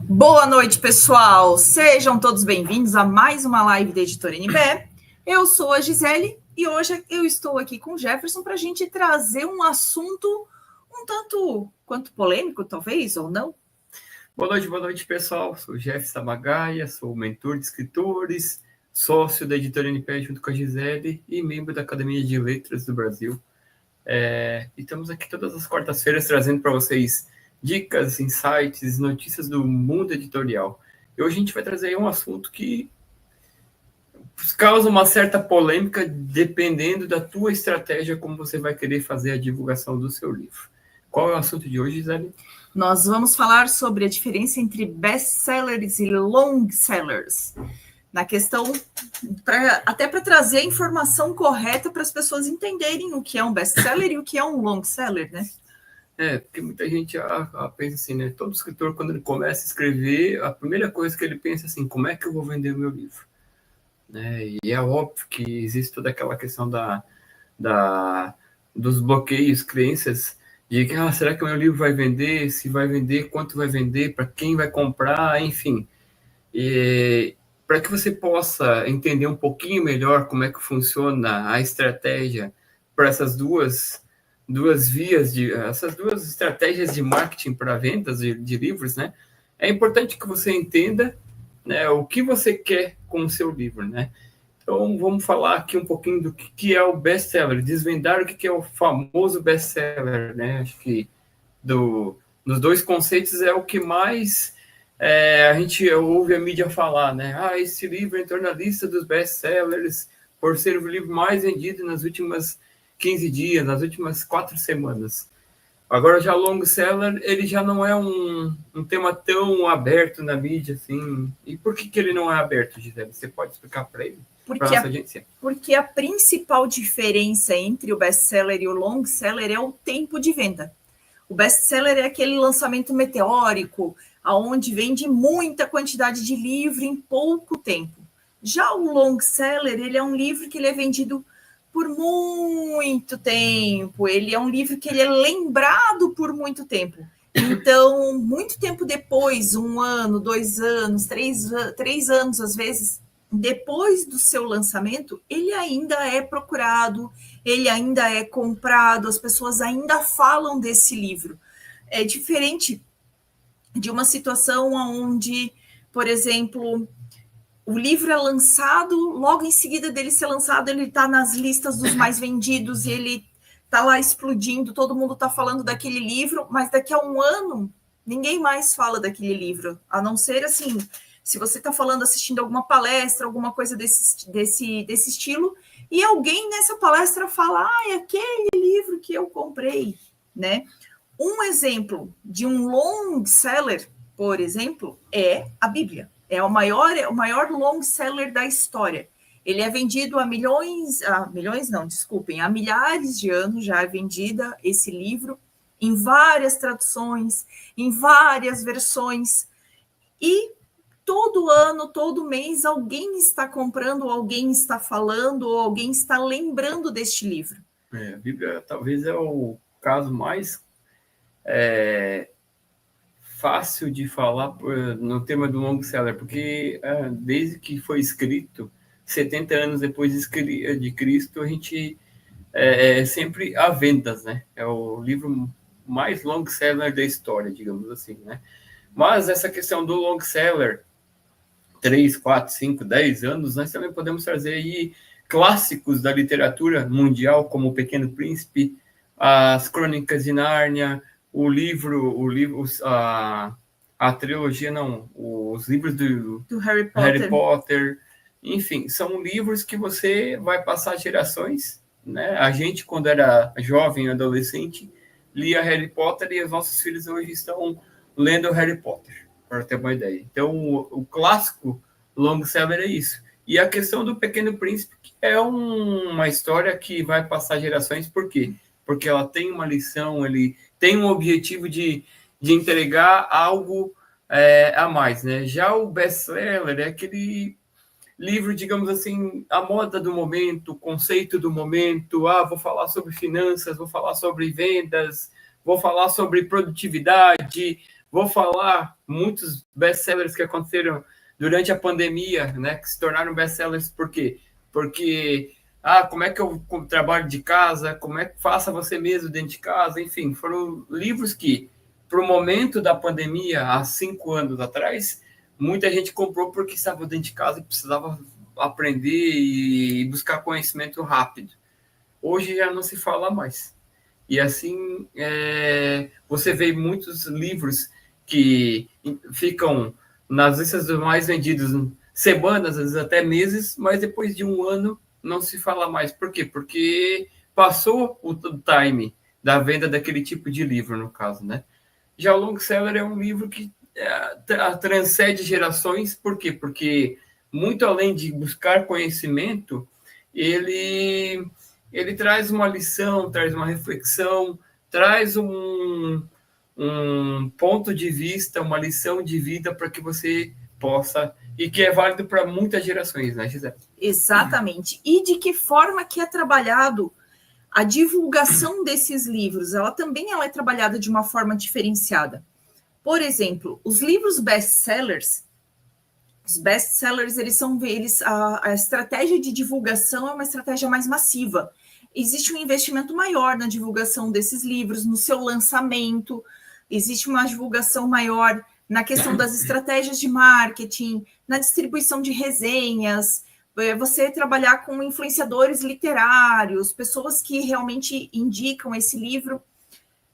Boa noite, pessoal. Sejam todos bem-vindos a mais uma live da Editora NBE. Eu sou a Gisele e hoje eu estou aqui com o Jefferson para a gente trazer um assunto um tanto quanto polêmico, talvez, ou não. Boa noite, pessoal. Sou o Jefferson Magaia, sou mentor de escritores, sócio da Editora NPE junto com a Gisele e membro da Academia de Letras do Brasil. E estamos aqui todas as quartas-feiras trazendo para vocês dicas, insights, notícias do mundo editorial. E hoje a gente vai trazer um assunto que causa uma certa polêmica dependendo da tua estratégia, como você vai querer fazer a divulgação do seu livro. Qual é o assunto de hoje, Gisele? Nós vamos falar sobre a diferença entre best-sellers e long-sellers. Na questão, até para trazer a informação correta para as pessoas entenderem o que é um best-seller e o que é um long-seller, né? Porque muita gente pensa assim, né? Todo escritor, quando ele começa a escrever, a primeira coisa que ele pensa assim, como é que eu vou vender o meu livro? Né? E é óbvio que existe toda aquela questão dos bloqueios, crenças, de que, será que o meu livro vai vender? Se vai vender, quanto vai vender? Para quem vai comprar? Enfim. E para que você possa entender um pouquinho melhor como é que funciona a estratégia para essas duas vias, essas duas estratégias de marketing para vendas de livros, né? É importante que você entenda, né, o que você quer com o seu livro, né? Então, vamos falar aqui um pouquinho do que é o best-seller, desvendar o que é o famoso best-seller, né? Acho que dos dois conceitos é o que mais a gente ouve a mídia falar, né? Esse livro entrou na lista dos best-sellers por ser o livro mais vendido nas últimas 15 dias, nas últimas 4 semanas. Agora, já long seller, ele já não é um tema tão aberto na mídia, assim. E por que ele não é aberto, Gisele? Você pode explicar para ele? Porque a principal diferença entre o best-seller e o long seller é o tempo de venda. O best-seller é aquele lançamento meteórico, aonde vende muita quantidade de livro em pouco tempo. Já o long seller, ele é um livro que ele é vendido por muito tempo, ele é um livro que ele é lembrado por muito tempo. Então, muito tempo depois, 1 ano, 2 anos, 3 anos, às vezes, depois do seu lançamento, ele ainda é procurado, ele ainda é comprado, as pessoas ainda falam desse livro. É diferente de uma situação onde, por exemplo, o livro é lançado, logo em seguida dele ser lançado, ele está nas listas dos mais vendidos, e ele está lá explodindo, todo mundo está falando daquele livro, mas daqui a 1 ano, ninguém mais fala daquele livro, a não ser assim, se você está falando, assistindo alguma palestra, alguma coisa desse estilo, e alguém nessa palestra fala, é aquele livro que eu comprei, né? Um exemplo de um long seller, por exemplo, é a Bíblia. É o maior long seller da história. Ele é vendido a milhares de anos já é vendida esse livro, em várias traduções, em várias versões, e todo ano, todo mês, alguém está comprando, alguém está falando, ou alguém está lembrando deste livro. A Bíblia talvez é o caso mais fácil de falar no tema do long seller, porque desde que foi escrito, 70 anos depois de Cristo, a gente sempre há vendas, né? É o livro mais long seller da história, digamos assim, né? Mas essa questão do long seller, 3, 4, 5, 10 anos, nós também podemos trazer aí clássicos da literatura mundial, como O Pequeno Príncipe, as Crônicas de Nárnia, a trilogia, não, os livros do Harry Potter. Enfim, são livros que você vai passar gerações, né? A gente, quando era jovem, adolescente, lia Harry Potter e os nossos filhos hoje estão lendo Harry Potter, para ter uma ideia. Então, o clássico long seller é isso. E a questão do Pequeno Príncipe é uma história que vai passar gerações, por quê? Porque ela tem uma lição, ele tem um objetivo de entregar algo a mais, né? Já o best-seller é aquele livro, digamos assim, a moda do momento, o conceito do momento. Vou falar sobre finanças, vou falar sobre vendas, vou falar sobre produtividade, Vou falar muitos best-sellers que aconteceram durante a pandemia, né, que se tornaram best-sellers. Por quê? Porque, como é que eu trabalho de casa, como é que faça você mesmo dentro de casa, enfim, foram livros que, para o momento da pandemia, há 5 anos atrás, muita gente comprou porque estava dentro de casa e precisava aprender e buscar conhecimento rápido. Hoje já não se fala mais. E assim, você vê muitos livros que ficam nas listas dos mais vendidos semanas, às vezes até meses, mas depois de um ano não se fala mais. Por quê? Porque passou o time da venda daquele tipo de livro, no caso, né? Já o long seller é um livro que transcende gerações. Por quê? Porque, muito além de buscar conhecimento, ele traz uma lição, traz uma reflexão, traz um ponto de vista, uma lição de vida para que você possa, e que é válido para muitas gerações, né, Gisele? Exatamente. E de que forma que é trabalhado a divulgação desses livros? Ela é trabalhada de uma forma diferenciada. Por exemplo, os livros best-sellers, a estratégia de divulgação é uma estratégia mais massiva. Existe um investimento maior na divulgação desses livros, no seu lançamento, existe uma divulgação maior na questão das estratégias de marketing, na distribuição de resenhas, você trabalhar com influenciadores literários, pessoas que realmente indicam esse livro.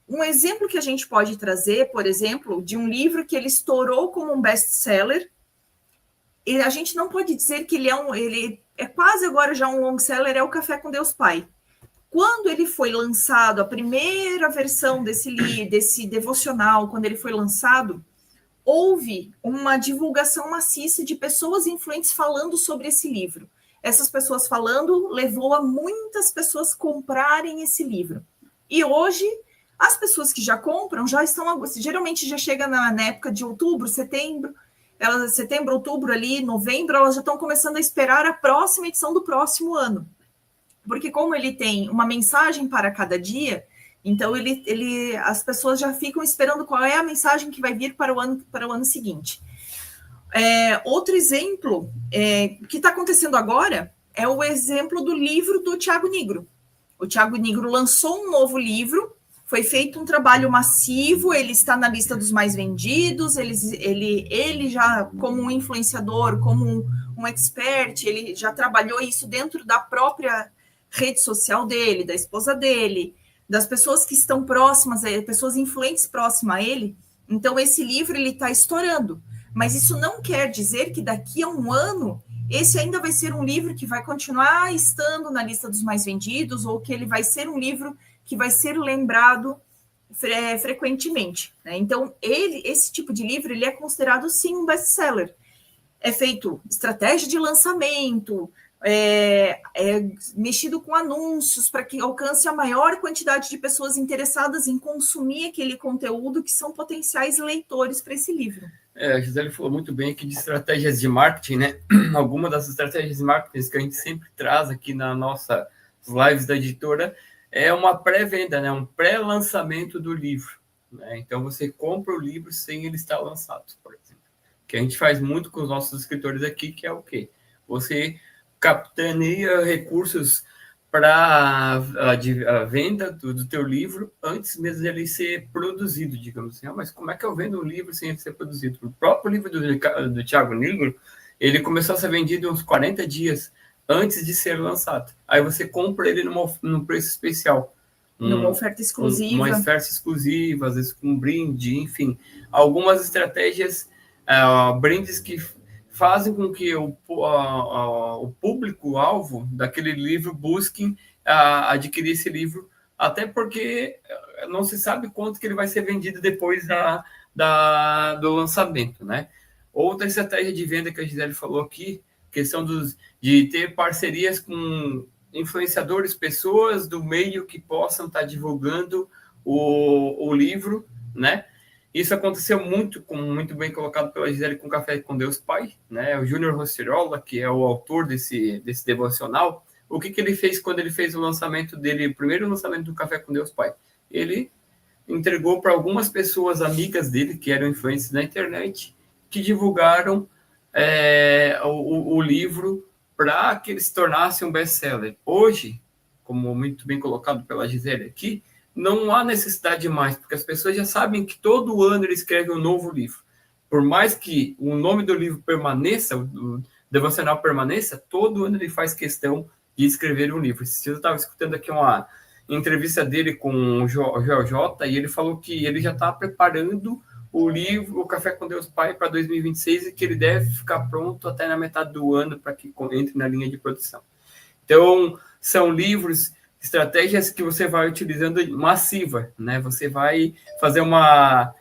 Um exemplo que a gente pode trazer, por exemplo, de um livro que ele estourou como um best-seller, e a gente não pode dizer que ele é quase agora já um long-seller, é o Café com Deus Pai. Quando ele foi lançado, a primeira versão desse devocional, quando ele foi lançado, houve uma divulgação maciça de pessoas influentes falando sobre esse livro. Essas pessoas falando levou a muitas pessoas comprarem esse livro. E hoje, as pessoas que já compram, geralmente já chega na época de outubro, setembro, outubro ali, novembro, elas já estão começando a esperar a próxima edição do próximo ano. Porque como ele tem uma mensagem para cada dia, então as pessoas já ficam esperando qual é a mensagem que vai vir para o ano seguinte. Outro exemplo que está acontecendo agora é o exemplo do livro do Thiago Nigro. O Thiago Nigro lançou um novo livro, foi feito um trabalho massivo, ele está na lista dos mais vendidos, ele já, como um influenciador, como um expert, ele já trabalhou isso dentro da própria rede social dele, da esposa dele, das pessoas que estão próximas, pessoas influentes próximas a ele. Então, esse livro está estourando. Mas isso não quer dizer que daqui a um ano, esse ainda vai ser um livro que vai continuar estando na lista dos mais vendidos, ou que ele vai ser um livro que vai ser lembrado frequentemente, né? Então, esse tipo de livro ele é considerado, sim, um best-seller. É feito estratégia de lançamento, mexido com anúncios para que alcance a maior quantidade de pessoas interessadas em consumir aquele conteúdo, que são potenciais leitores para esse livro. A Gisele falou muito bem aqui de estratégias de marketing, né? Alguma das estratégias de marketing que a gente sempre traz aqui nas nossas lives da editora é uma pré-venda, né? Um pré-lançamento do livro, né? Então, você compra o livro sem ele estar lançado, por exemplo. Que a gente faz muito com os nossos escritores aqui, que é o quê? Você capitaneia recursos para a venda do teu livro antes mesmo dele ser produzido, digamos assim. Mas como é que eu vendo um livro sem ele ser produzido? O próprio livro do Thiago Nigro, ele começou a ser vendido uns 40 dias antes de ser lançado. Aí você compra ele num preço especial. Numa oferta exclusiva. Uma oferta exclusiva, às vezes com um brinde, enfim. Algumas estratégias, brindes que fazem com que o público-alvo daquele livro busquem adquirir esse livro, até porque não se sabe quanto que ele vai ser vendido depois do lançamento, né? Outra estratégia de venda que a Gisele falou aqui, questão de ter parcerias com influenciadores, pessoas do meio que possam estar divulgando o livro, né? Isso aconteceu muito bem colocado pela Gisele com Café com Deus Pai, né? O Júnior Rossirolla, que é o autor desse devocional, o que ele fez quando ele fez o lançamento dele, o primeiro lançamento do Café com Deus Pai? Ele entregou para algumas pessoas amigas dele, que eram influentes na internet, que divulgaram o livro para que ele se tornasse um best-seller. Hoje, como muito bem colocado pela Gisele aqui, não há necessidade mais, porque as pessoas já sabem que todo ano ele escreve um novo livro. Por mais que o nome do livro permaneça, o devocional permaneça, todo ano ele faz questão de escrever um livro. Eu estava escutando aqui uma entrevista dele com o Joel J, e ele falou que ele já está preparando o livro O Café com Deus Pai para 2026 e que ele deve ficar pronto até na metade do ano para que entre na linha de produção. Então, são livros, estratégias que você vai utilizando massiva, né? Você vai fazer uma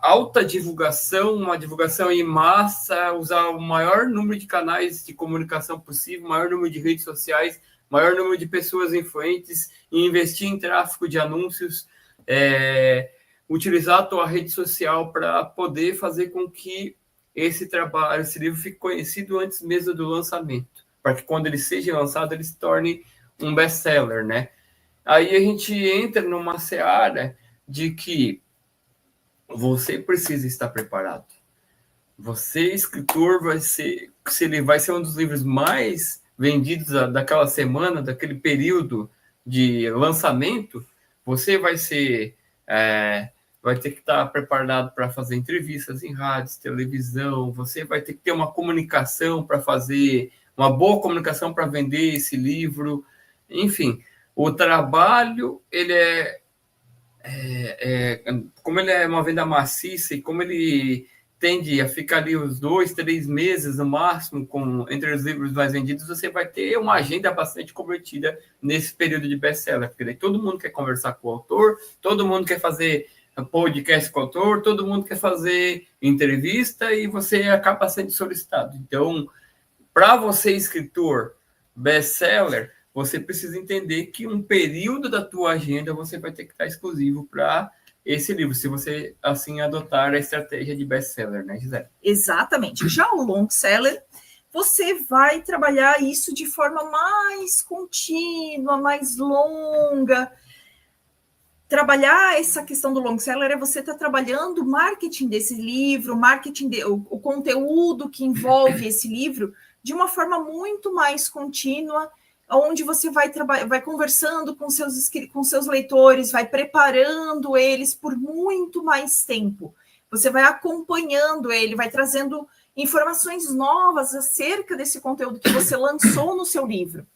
alta divulgação, uma divulgação em massa, usar o maior número de canais de comunicação possível, o maior número de redes sociais, maior número de pessoas influentes, e investir em tráfego de anúncios, utilizar a tua rede social para poder fazer com que esse livro fique conhecido antes mesmo do lançamento, para que quando ele seja lançado, ele se torne um best-seller, né? Aí a gente entra numa seara de que você precisa estar preparado. Você, escritor, ele vai ser um dos livros mais vendidos daquela semana, daquele período de lançamento. Você vai ter que estar preparado para fazer entrevistas em rádios, televisão. Você vai ter que ter uma comunicação para fazer uma boa comunicação para vender esse livro. Enfim, o trabalho, ele como ele é uma venda maciça e como ele tende a ficar ali os 2, 3 meses no máximo entre os livros mais vendidos, você vai ter uma agenda bastante convertida nesse período de best-seller, porque daí todo mundo quer conversar com o autor, todo mundo quer fazer podcast com o autor, todo mundo quer fazer entrevista e você acaba sendo solicitado. Então, para você, escritor best-seller, você precisa entender que um período da tua agenda você vai ter que estar exclusivo para esse livro, se você, assim, adotar a estratégia de best-seller, né, Gisele? Exatamente. Já o long-seller, você vai trabalhar isso de forma mais contínua, mais longa. Trabalhar essa questão do long-seller é você estar trabalhando o marketing desse livro, o conteúdo que envolve esse livro de uma forma muito mais contínua, onde você vai conversando com seus leitores, vai preparando eles por muito mais tempo. Você vai acompanhando ele, vai trazendo informações novas acerca desse conteúdo que você lançou no seu livro.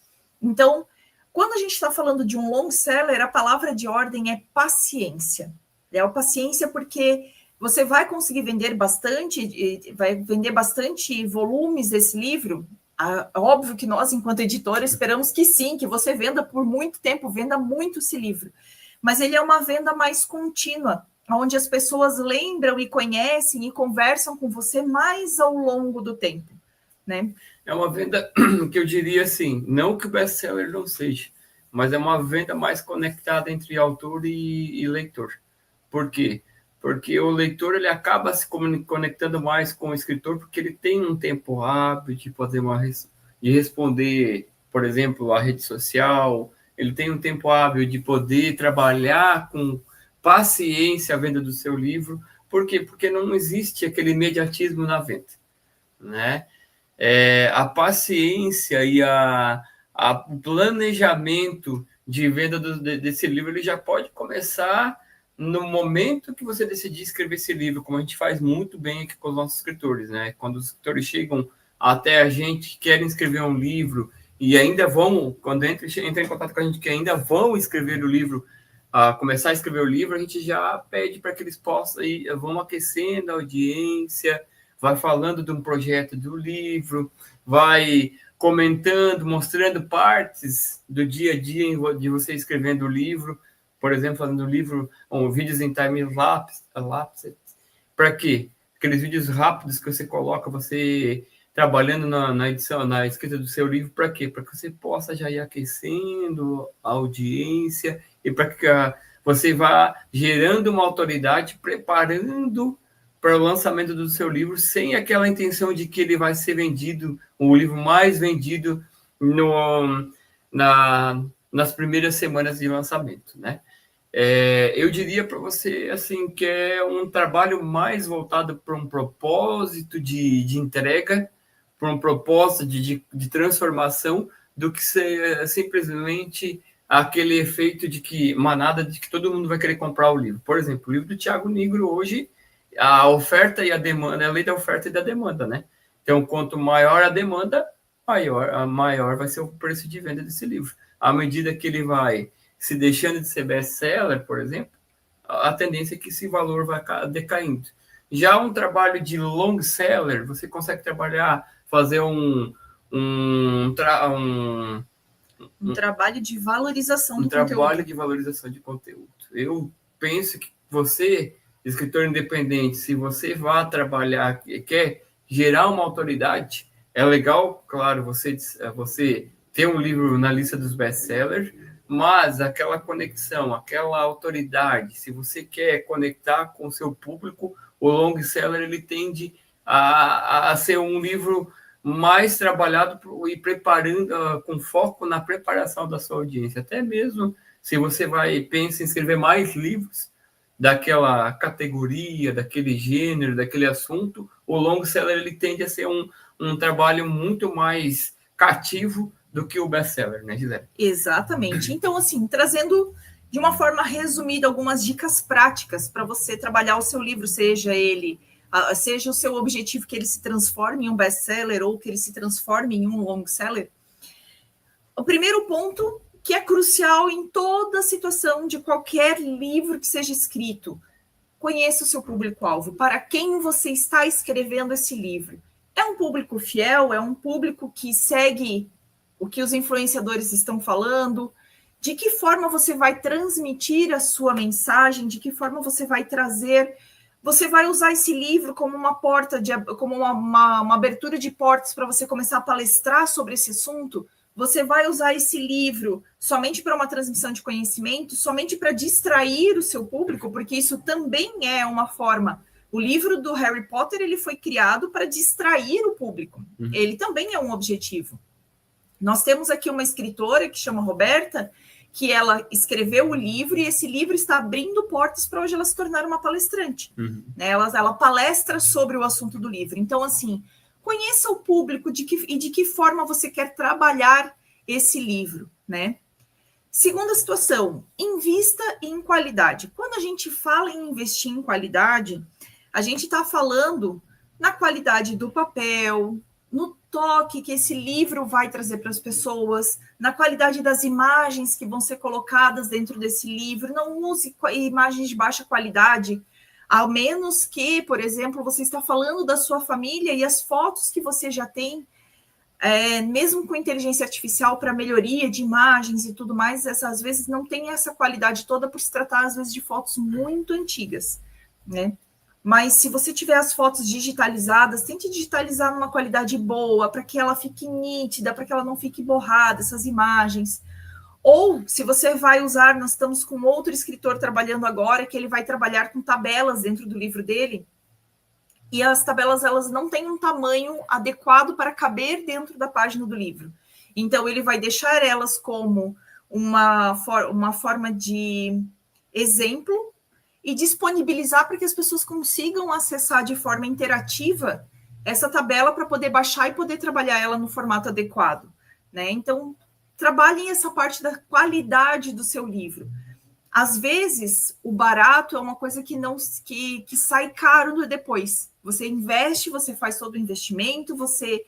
Então, quando a gente está falando de um long seller, a palavra de ordem é paciência. É a paciência porque você vai conseguir vender bastante, vai vender bastante volumes desse livro. Óbvio que nós, enquanto editora, esperamos que sim, que você venda por muito tempo, venda muito esse livro. Mas ele é uma venda mais contínua, onde as pessoas lembram e conhecem e conversam com você mais ao longo do tempo, né? É uma venda que eu diria assim, não que o best-seller não seja, mas é uma venda mais conectada entre autor e leitor. Por quê? Porque o leitor ele acaba se conectando mais com o escritor porque ele tem um tempo hábil de poder de responder, por exemplo, a rede social, ele tem um tempo hábil de poder trabalhar com paciência a venda do seu livro. Por quê? Porque não existe aquele imediatismo na venda, né? A paciência e o planejamento de venda desse livro ele já pode começar no momento que você decidir escrever esse livro, como a gente faz muito bem aqui com os nossos escritores, né? Quando os escritores chegam até a gente que querem escrever um livro e ainda vão, quando entra em contato com a gente que ainda vão escrever o livro, começar a escrever o livro, a gente já pede para que eles possam ir, vão aquecendo a audiência, vai falando de um projeto do livro, vai comentando, mostrando partes do dia a dia de você escrevendo o livro, por exemplo, fazendo livro, vídeos em time-lapse, para quê? Aqueles vídeos rápidos que você coloca, você trabalhando na edição, na escrita do seu livro, para quê? Para que você possa já ir aquecendo a audiência e para que você vá gerando uma autoridade, preparando para o lançamento do seu livro, sem aquela intenção de que ele vai ser vendido, o livro mais vendido nas primeiras semanas de lançamento, né? Eu diria para você assim que é um trabalho mais voltado para um propósito de entrega, para um propósito de transformação, do que ser simplesmente aquele efeito de que manada de que todo mundo vai querer comprar o livro. Por exemplo, o livro do Tiago Nigro hoje, a oferta e a demanda, é a lei da oferta e da demanda, né? Então, quanto maior a demanda, maior vai ser o preço de venda desse livro. À medida que ele vai se deixando de ser best-seller, por exemplo, a tendência é que esse valor vai decaindo. Já um trabalho de long seller, você consegue trabalhar, fazer um trabalho de valorização do trabalho conteúdo. de valorização de conteúdo. Eu penso que você, escritor independente, se você vai trabalhar, quer gerar uma autoridade, é legal, claro, você ter um livro na lista dos best-sellers, mas aquela conexão, aquela autoridade, se você quer conectar com o seu público, o long seller ele tende a ser um livro mais trabalhado e preparando com foco na preparação da sua audiência. Até mesmo se você pensa em escrever mais livros daquela categoria, daquele gênero, daquele assunto, o long seller ele tende a ser um trabalho muito mais cativo do que o best-seller, né, Gisele? Exatamente. Então, assim, trazendo de uma forma resumida algumas dicas práticas para você trabalhar o seu livro, seja o seu objetivo que ele se transforme em um best-seller ou que ele se transforme em um long-seller. O primeiro ponto, que é crucial em toda situação de qualquer livro que seja escrito, conheça o seu público-alvo. Para quem você está escrevendo esse livro? É um público fiel? É um público que segue o que os influenciadores estão falando? De que forma você vai transmitir a sua mensagem? De que forma você vai trazer? Você vai usar esse livro como uma porta, como uma abertura de portas para você começar a palestrar sobre esse assunto? Você vai usar esse livro somente para uma transmissão de conhecimento, somente para distrair o seu público, porque isso também é uma forma. O livro do Harry Potter ele foi criado para distrair o público. Ele também é um objetivo. Nós temos aqui uma escritora que chama Roberta, que ela escreveu o livro e esse livro está abrindo portas para hoje ela se tornar uma palestrante. Né? Ela palestra sobre o assunto do livro. Então, assim, conheça o público e de que forma você quer trabalhar esse livro, né? Segunda situação, invista em qualidade. Quando a gente fala em investir em qualidade, a gente está falando na qualidade do papel, no toque que esse livro vai trazer para as pessoas, na qualidade das imagens que vão ser colocadas dentro desse livro. Não use imagens de baixa qualidade, ao menos que, por exemplo, você está falando da sua família e as fotos que você já tem, mesmo com inteligência artificial para melhoria de imagens e tudo mais, às vezes não tem essa qualidade toda por se tratar, às vezes, de fotos muito antigas, né? Mas se você tiver as fotos digitalizadas, tente digitalizar numa qualidade boa, para que ela fique nítida, para que ela não fique borrada, essas imagens. Ou, se você vai usar, nós estamos com outro escritor trabalhando agora, que ele vai trabalhar com tabelas dentro do livro dele, e as tabelas elas não têm um tamanho adequado para caber dentro da página do livro. Então, ele vai deixar elas como uma forma de exemplo e disponibilizar para que as pessoas consigam acessar de forma interativa essa tabela para poder baixar e poder trabalhar ela no formato adequado, né? Então, trabalhem essa parte da qualidade do seu livro. Às vezes, o barato é uma coisa que sai caro depois. Você investe, você faz todo o investimento, você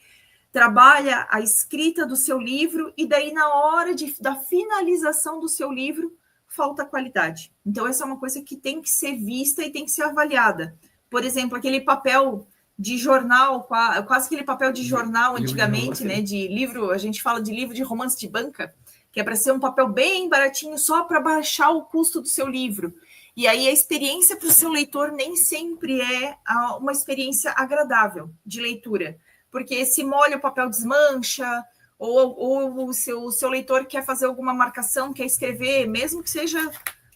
trabalha a escrita do seu livro e daí, na hora da finalização do seu livro, falta qualidade. Então, essa é uma coisa que tem que ser vista e tem que ser avaliada. Por exemplo, aquele papel de jornal, quase aquele papel de jornal antigamente, né? De livro, a gente fala de livro de romance de banca, que é para ser um papel bem baratinho só para baixar o custo do seu livro. E aí a experiência para o seu leitor nem sempre é uma experiência agradável de leitura, porque se molha o papel desmancha, ou o seu leitor quer fazer alguma marcação, quer escrever, mesmo que seja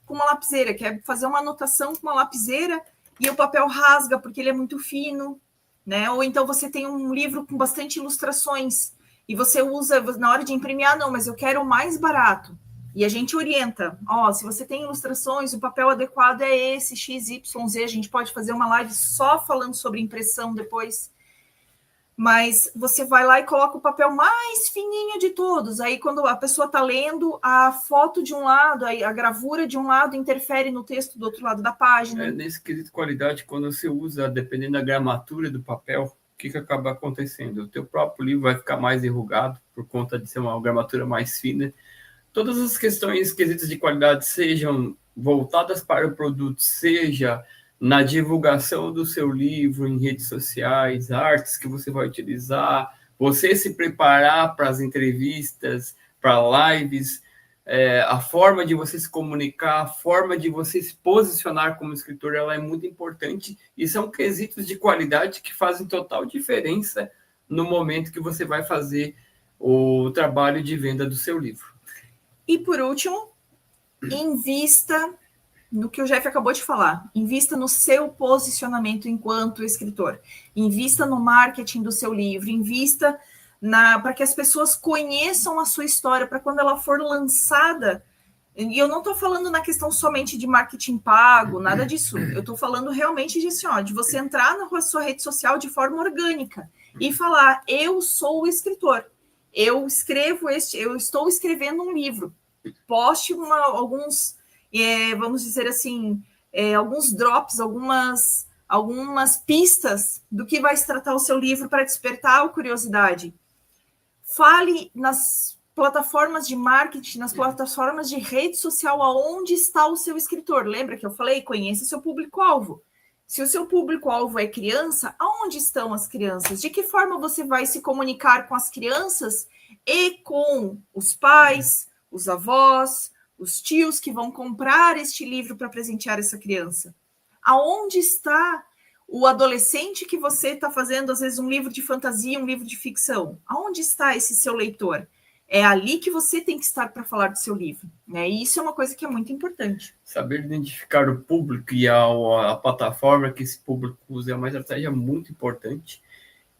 com uma lapiseira, quer fazer uma anotação com uma lapiseira e o papel rasga porque ele é muito fino, né? Ou então você tem um livro com bastante ilustrações e você usa, na hora de imprimir, não, mas eu quero o mais barato. E a gente orienta, se você tem ilustrações, o papel adequado é esse, XYZ, a gente pode fazer uma live só falando sobre impressão depois, mas você vai lá e coloca o papel mais fininho de todos, aí quando a pessoa está lendo, a foto de um lado, a gravura de um lado interfere no texto do outro lado da página. Nesse quesito qualidade, quando você usa, dependendo da gramatura do papel, o que acaba acontecendo? O teu próprio livro vai ficar mais enrugado, por conta de ser uma gramatura mais fina. Todas as questões, quesitos de qualidade, sejam voltadas para o produto, seja na divulgação do seu livro em redes sociais, artes que você vai utilizar, você se preparar para as entrevistas, para lives, a forma de você se comunicar, a forma de você se posicionar como escritor, ela é muito importante e são quesitos de qualidade que fazem total diferença no momento que você vai fazer o trabalho de venda do seu livro. E por último, invista no que o Jeff acabou de falar, invista no seu posicionamento enquanto escritor, invista no marketing do seu livro, invista para que as pessoas conheçam a sua história, para quando ela for lançada, e eu não estou falando na questão somente de marketing pago, nada disso, eu estou falando realmente de você entrar na sua rede social de forma orgânica e falar, eu sou o escritor, eu estou escrevendo um livro, poste alguns vamos dizer assim, alguns drops, algumas pistas do que vai se tratar o seu livro para despertar a curiosidade. Fale nas plataformas de marketing, nas plataformas de rede social, aonde está o seu escritor. Lembra que eu falei? Conheça seu público-alvo. Se o seu público-alvo é criança, aonde estão as crianças? De que forma você vai se comunicar com as crianças e com os pais, os avós, os tios que vão comprar este livro para presentear essa criança? Aonde está o adolescente que você está fazendo, às vezes, um livro de fantasia, um livro de ficção? Aonde está esse seu leitor? É ali que você tem que estar para falar do seu livro, né? E isso é uma coisa que é muito importante. Saber identificar o público e a plataforma que esse público usa é uma estratégia muito importante.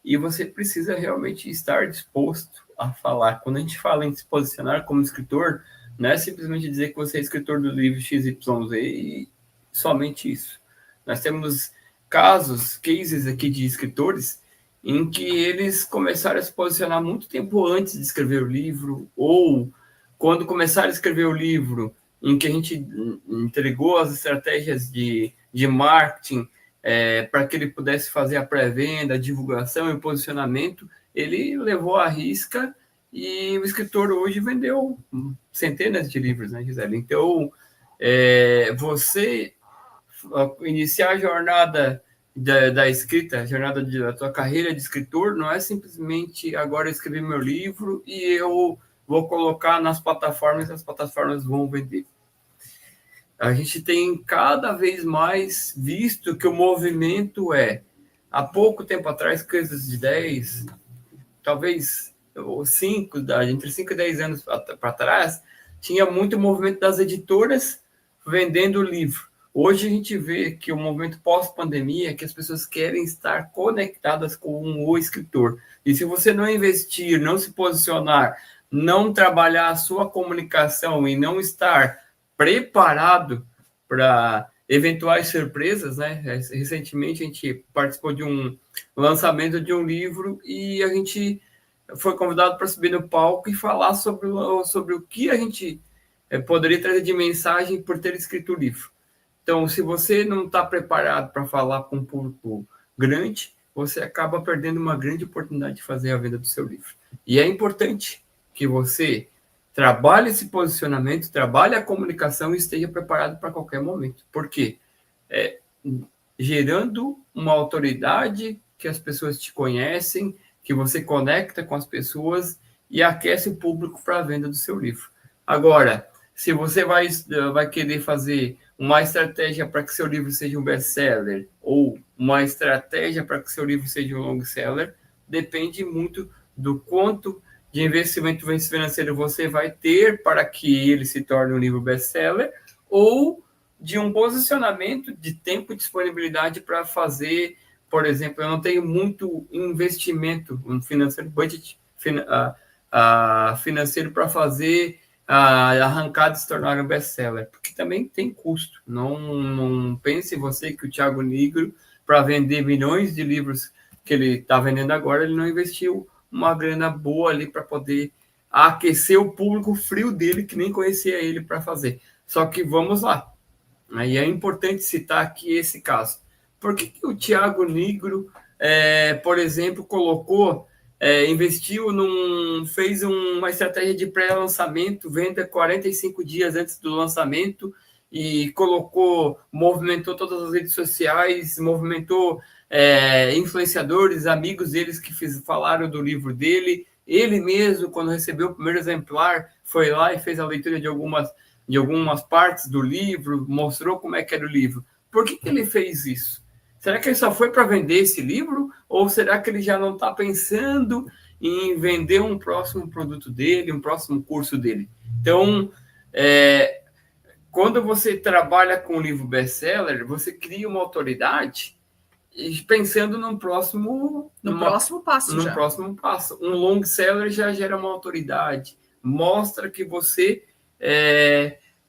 E você precisa realmente estar disposto a falar. Quando a gente fala em se posicionar como escritor, não é simplesmente dizer que você é escritor do livro XYZ e somente isso. Nós temos cases aqui de escritores em que eles começaram a se posicionar muito tempo antes de escrever o livro, ou quando começaram a escrever o livro, em que a gente entregou as estratégias de marketing para que ele pudesse fazer a pré-venda, a divulgação e o posicionamento, ele levou à risca. E o escritor hoje vendeu centenas de livros, né, Gisele? Então, você iniciar a jornada da escrita, a jornada da tua carreira de escritor, não é simplesmente agora escrever meu livro e eu vou colocar nas plataformas e as plataformas vão vender. A gente tem cada vez mais visto que o movimento há pouco tempo atrás, coisas de 10, talvez entre 5 e 10 anos para trás, tinha muito movimento das editoras vendendo livro. Hoje a gente vê que o movimento pós-pandemia é que as pessoas querem estar conectadas com o escritor. E se você não investir, não se posicionar, não trabalhar a sua comunicação e não estar preparado para eventuais surpresas, né? Recentemente a gente participou de um lançamento de um livro e a gente foi convidado para subir no palco e falar sobre o que a gente poderia trazer de mensagem por ter escrito o livro. Então, se você não está preparado para falar com um público grande, você acaba perdendo uma grande oportunidade de fazer a venda do seu livro. E é importante que você trabalhe esse posicionamento, trabalhe a comunicação e esteja preparado para qualquer momento. Por quê? Gerando uma autoridade que as pessoas te conhecem, que você conecta com as pessoas e aquece o público para a venda do seu livro. Agora, se você vai querer fazer uma estratégia para que seu livro seja um best-seller ou uma estratégia para que seu livro seja um long-seller, depende muito do quanto de investimento financeiro você vai ter para que ele se torne um livro best-seller ou de um posicionamento de tempo e disponibilidade para fazer. Por exemplo, eu não tenho muito investimento financeiro, budget financeiro para fazer arrancado e se tornar um best-seller, porque também tem custo. Não pense você que o Thiago Nigro, para vender milhões de livros que ele está vendendo agora, ele não investiu uma grana boa ali para poder aquecer o público frio dele, que nem conhecia ele, para fazer. Só que vamos lá. E é importante citar aqui esse caso. Por que o Thiago Nigro, por exemplo, investiu fez uma estratégia de pré-lançamento, venda 45 dias antes do lançamento, e movimentou todas as redes sociais, movimentou influenciadores, amigos deles que falaram do livro dele. Ele mesmo, quando recebeu o primeiro exemplar, foi lá e fez a leitura de algumas partes do livro, mostrou como é que era o livro. Por que ele fez isso? Será que ele só foi para vender esse livro? Ou será que ele já não está pensando em vender um próximo produto dele, um próximo curso dele? Então, quando você trabalha com um livro best-seller, você cria uma autoridade pensando no próximo passo. Um long seller já gera uma autoridade, mostra que você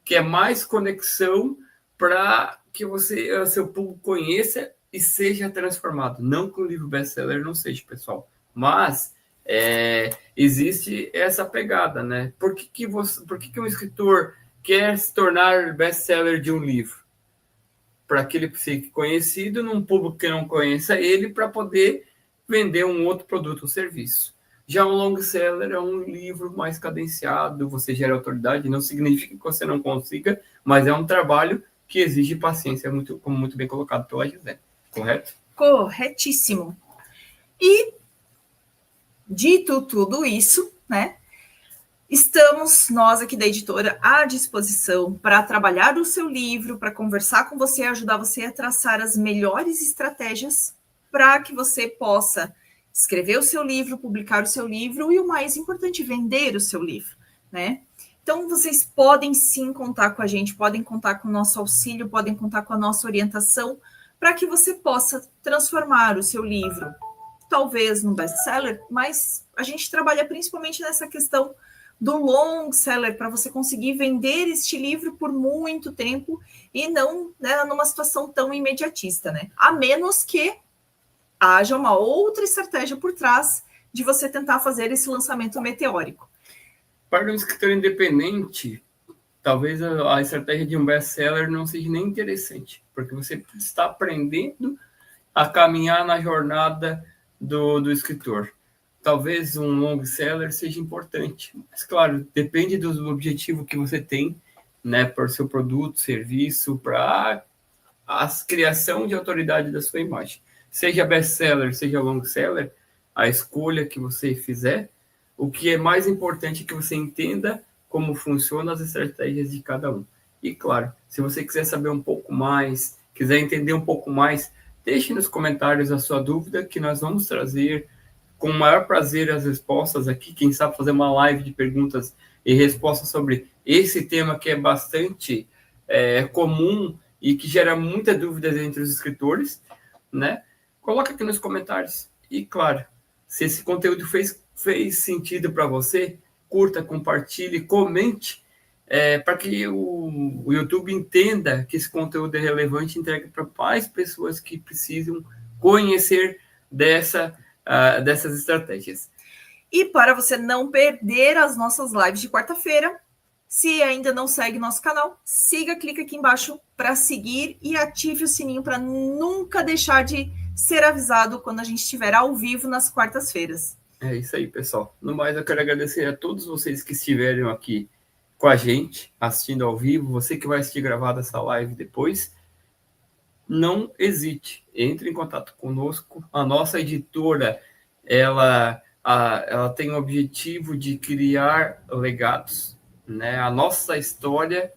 quer mais conexão para que seu público conheça e seja transformado. Não que o livro best-seller não seja, pessoal, mas existe essa pegada, né? Por que um escritor quer se tornar best-seller de um livro? Para que ele fique conhecido num público que não conheça ele, para poder vender um outro produto ou serviço. Já um long seller é um livro mais cadenciado, você gera autoridade, não significa que você não consiga, mas é um trabalho que exige paciência, como muito bem colocado pela Gisele. Correto? Corretíssimo. E, dito tudo isso, né, estamos, nós aqui da editora, à disposição para trabalhar o seu livro, para conversar com você, ajudar você a traçar as melhores estratégias para que você possa escrever o seu livro, publicar o seu livro e, o mais importante, vender o seu livro, né? Então, vocês podem sim contar com a gente, podem contar com o nosso auxílio, podem contar com a nossa orientação para que você possa transformar o seu livro, talvez no best-seller, mas a gente trabalha principalmente nessa questão do long seller, para você conseguir vender este livro por muito tempo e não, né, numa situação tão imediatista, né? A menos que haja uma outra estratégia por trás de você tentar fazer esse lançamento meteórico. Para um escritor independente, talvez a estratégia de um best-seller não seja nem interessante, porque você está aprendendo a caminhar na jornada do escritor. Talvez um long seller seja importante, mas, claro, depende do objetivo que você tem, né, para o seu produto, serviço, para a criação de autoridade da sua imagem. Seja best-seller, seja long seller, a escolha que você fizer, o que é mais importante é que você entenda como funcionam as estratégias de cada um. E, claro, se você quiser saber um pouco mais, quiser entender um pouco mais, deixe nos comentários a sua dúvida, que nós vamos trazer com o maior prazer as respostas aqui. Quem sabe fazer uma live de perguntas e respostas sobre esse tema que é bastante comum e que gera muitas dúvidas entre os escritores, né? Coloca aqui nos comentários. E, claro, se esse conteúdo fez sentido para você, curta, compartilhe, comente, para que o YouTube entenda que esse conteúdo é relevante e entregue para mais pessoas que precisam conhecer dessas estratégias. E para você não perder as nossas lives de quarta-feira, se ainda não segue nosso canal, siga, clica aqui embaixo para seguir e ative o sininho para nunca deixar de ser avisado quando a gente estiver ao vivo nas quartas-feiras. É isso aí, pessoal. No mais, eu quero agradecer a todos vocês que estiveram aqui com a gente, assistindo ao vivo, você que vai assistir gravada essa live depois. Não hesite, entre em contato conosco. A nossa editora, ela tem o objetivo de criar legados, né? A nossa história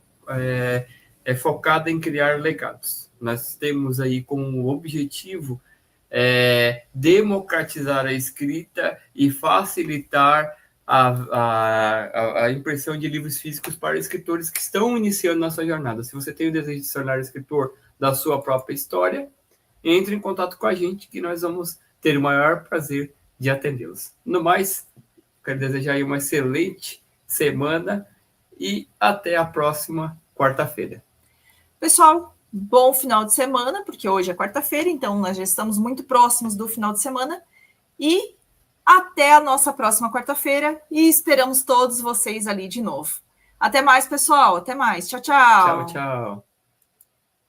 é focada em criar legados. Nós temos aí como objetivo democratizar a escrita e facilitar a impressão de livros físicos para escritores que estão iniciando na sua jornada. Se você tem o desejo de se tornar escritor da sua própria história, entre em contato com a gente, que nós vamos ter o maior prazer de atendê-los. No mais, quero desejar aí uma excelente semana e até a próxima quarta-feira. Pessoal, bom final de semana, porque hoje é quarta-feira, então nós já estamos muito próximos do final de semana. E até a nossa próxima quarta-feira e esperamos todos vocês ali de novo. Até mais, pessoal. Até mais. Tchau, tchau. Tchau, tchau.